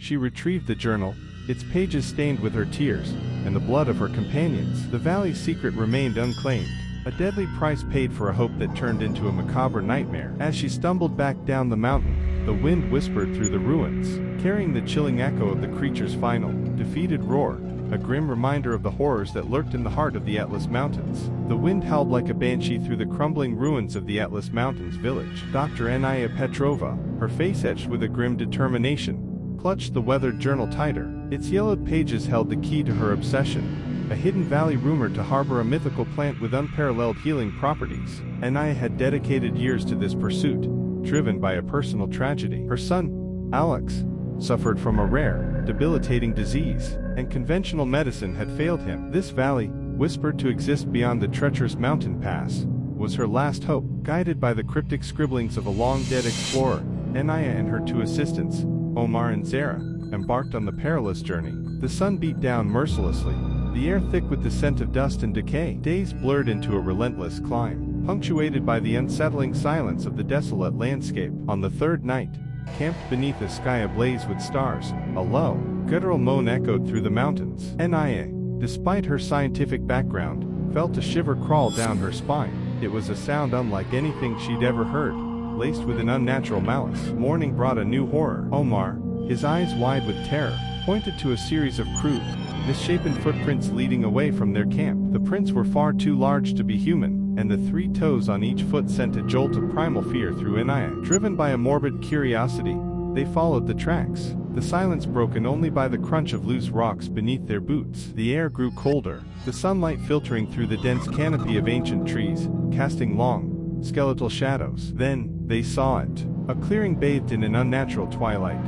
She retrieved the journal, its pages stained with her tears and the blood of her companions. The valley's secret remained unclaimed, a deadly price paid for a hope that turned into a macabre nightmare. As she stumbled back down the mountain, the wind whispered through the ruins, carrying the chilling echo of the creature's final, defeated roar, a grim reminder of the horrors that lurked in the heart of the Atlas Mountains. The wind howled like a banshee through the crumbling ruins of the Atlas Mountains village. Dr. Anaya Petrova, her face etched with a grim determination, clutched the weathered journal tighter. Its yellowed pages held the key to her obsession, a hidden valley rumored to harbor a mythical plant with unparalleled healing properties. Anaya had dedicated years to this pursuit, driven by a personal tragedy. Her son, Alex, suffered from a rare, debilitating disease, and conventional medicine had failed him. This valley, whispered to exist beyond the treacherous mountain pass, was her last hope. Guided by the cryptic scribblings of a long-dead explorer, Anaya and her two assistants, Omar and Zara, embarked on the perilous journey. The sun beat down mercilessly, the air thick with the scent of dust and decay. Days blurred into a relentless climb, punctuated by the unsettling silence of the desolate landscape. On the third night, camped beneath a sky ablaze with stars, a low, guttural moan echoed through the mountains. Anaya, despite her scientific background, felt a shiver crawl down her spine. It was a sound unlike anything she'd ever heard, laced with an unnatural malice. Morning brought a new horror. Omar, his eyes wide with terror, pointed to a series of crude, misshapen footprints leading away from their camp. The prints were far too large to be human, and the 3 toes on each foot sent a jolt of primal fear through Anaya. Driven by a morbid curiosity, they followed the tracks, the silence broken only by the crunch of loose rocks beneath their boots. The air grew colder, the sunlight filtering through the dense canopy of ancient trees, casting long, skeletal shadows. Then, they saw it. A clearing bathed in an unnatural twilight,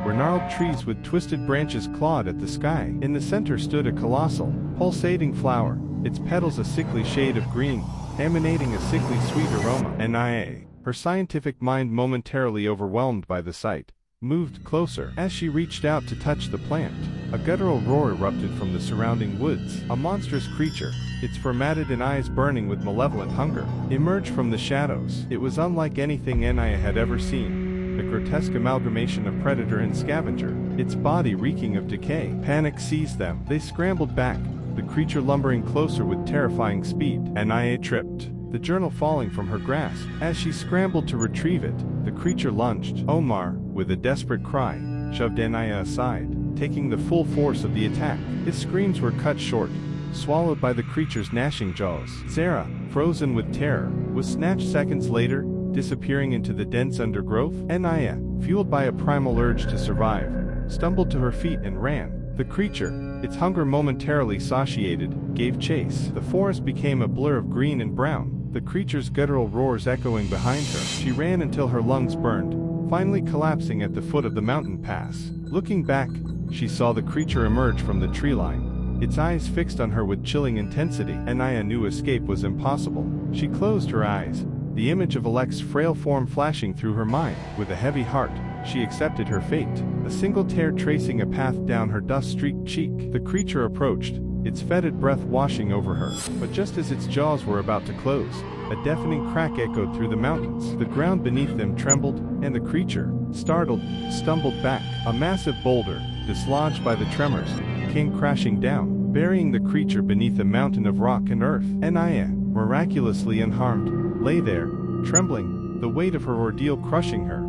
where gnarled trees with twisted branches clawed at the sky. In the center stood a colossal, pulsating flower, its petals a sickly shade of green, emanating a sickly sweet aroma. Anaya, her scientific mind momentarily overwhelmed by the sight, moved closer. As she reached out to touch the plant, a guttural roar erupted from the surrounding woods. A monstrous creature, its fur matted and eyes burning with malevolent hunger, emerged from the shadows. It was unlike anything Anaya had ever seen, a grotesque amalgamation of predator and scavenger, its body reeking of decay. Panic seized them. They scrambled back, the creature lumbering closer with terrifying speed. Anaya tripped, the journal falling from her grasp. As she scrambled to retrieve it, the creature lunged. Omar, with a desperate cry, shoved Anaya aside, taking the full force of the attack. His screams were cut short, swallowed by the creature's gnashing jaws. Zara, frozen with terror, was snatched seconds later, disappearing into the dense undergrowth. Anaya, fueled by a primal urge to survive, stumbled to her feet and ran. The creature, its hunger momentarily satiated, gave chase. The forest became a blur of green and brown, the creature's guttural roars echoing behind her. She ran until her lungs burned, finally collapsing at the foot of the mountain pass. Looking back, she saw the creature emerge from the tree line, its eyes fixed on her with chilling intensity. Anaya knew escape was impossible. She closed her eyes, the image of Alex's frail form flashing through her mind. With a heavy heart, she accepted her fate, a single tear tracing a path down her dust-streaked cheek. The creature approached, its fetid breath washing over her. But just as its jaws were about to close, a deafening crack echoed through the mountains. The ground beneath them trembled, and the creature, startled, stumbled back. A massive boulder, dislodged by the tremors, came crashing down, burying the creature beneath a mountain of rock and earth. Anaya, miraculously unharmed, lay there, trembling, the weight of her ordeal crushing her.